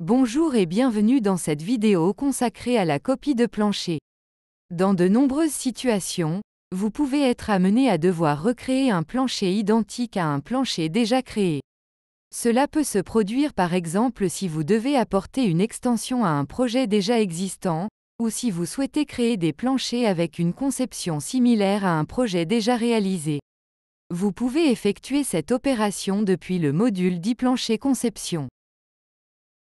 Bonjour et bienvenue dans cette vidéo consacrée à la copie de plancher. Dans de nombreuses situations, vous pouvez être amené à devoir recréer un plancher identique à un plancher déjà créé. Cela peut se produire par exemple si vous devez apporter une extension à un projet déjà existant, ou si vous souhaitez créer des planchers avec une conception similaire à un projet déjà réalisé. Vous pouvez effectuer cette opération depuis le module d'e-plancher conception.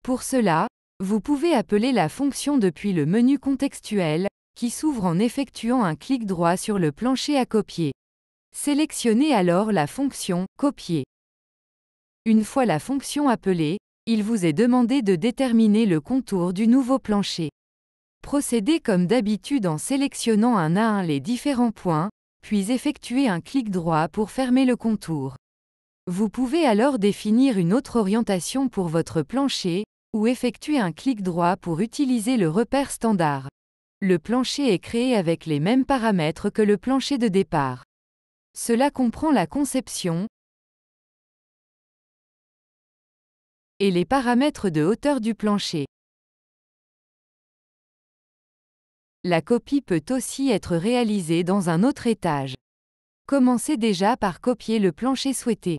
Pour cela, vous pouvez appeler la fonction depuis le menu contextuel, qui s'ouvre en effectuant un clic droit sur le plancher à copier. Sélectionnez alors la fonction « Copier ». Une fois la fonction appelée, il vous est demandé de déterminer le contour du nouveau plancher. Procédez comme d'habitude en sélectionnant un à un les différents points, puis effectuez un clic droit pour fermer le contour. Vous pouvez alors définir une autre orientation pour votre plancher, ou effectuer un clic droit pour utiliser le repère standard. Le plancher est créé avec les mêmes paramètres que le plancher de départ. Cela comprend la conception et les paramètres de hauteur du plancher. La copie peut aussi être réalisée dans un autre étage. Commencez déjà par copier le plancher souhaité.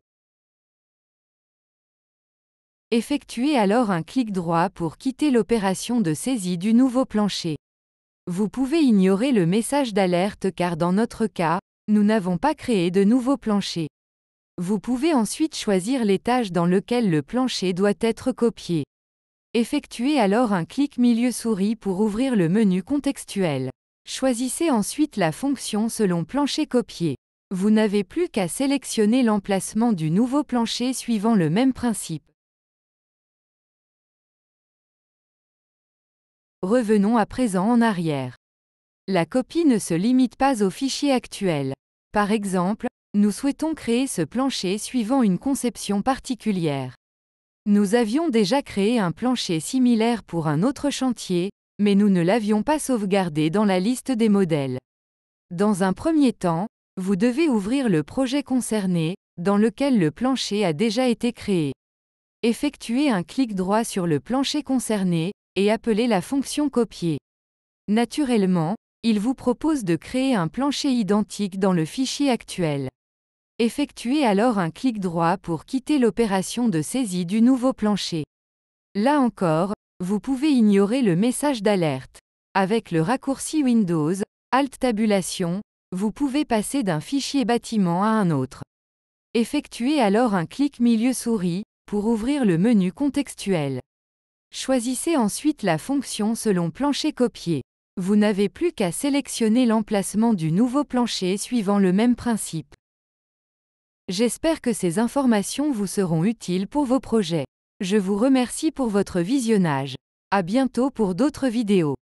Effectuez alors un clic droit pour quitter l'opération de saisie du nouveau plancher. Vous pouvez ignorer le message d'alerte car dans notre cas, nous n'avons pas créé de nouveau plancher. Vous pouvez ensuite choisir l'étage dans lequel le plancher doit être copié. Effectuez alors un clic milieu souris pour ouvrir le menu contextuel. Choisissez ensuite la fonction selon plancher copié. Vous n'avez plus qu'à sélectionner l'emplacement du nouveau plancher suivant le même principe. Revenons à présent en arrière. La copie ne se limite pas au fichier actuel. Par exemple, nous souhaitons créer ce plancher suivant une conception particulière. Nous avions déjà créé un plancher similaire pour un autre chantier, mais nous ne l'avions pas sauvegardé dans la liste des modèles. Dans un premier temps, vous devez ouvrir le projet concerné, dans lequel le plancher a déjà été créé. Effectuez un clic droit sur le plancher concerné, et appelez la fonction copier. Naturellement, il vous propose de créer un plancher identique dans le fichier actuel. Effectuez alors un clic droit pour quitter l'opération de saisie du nouveau plancher. Là encore, vous pouvez ignorer le message d'alerte. Avec le raccourci Windows, Alt Tabulation, vous pouvez passer d'un fichier bâtiment à un autre. Effectuez alors un clic milieu souris, pour ouvrir le menu contextuel. Choisissez ensuite la fonction selon plancher copié. Vous n'avez plus qu'à sélectionner l'emplacement du nouveau plancher suivant le même principe. J'espère que ces informations vous seront utiles pour vos projets. Je vous remercie pour votre visionnage. À bientôt pour d'autres vidéos.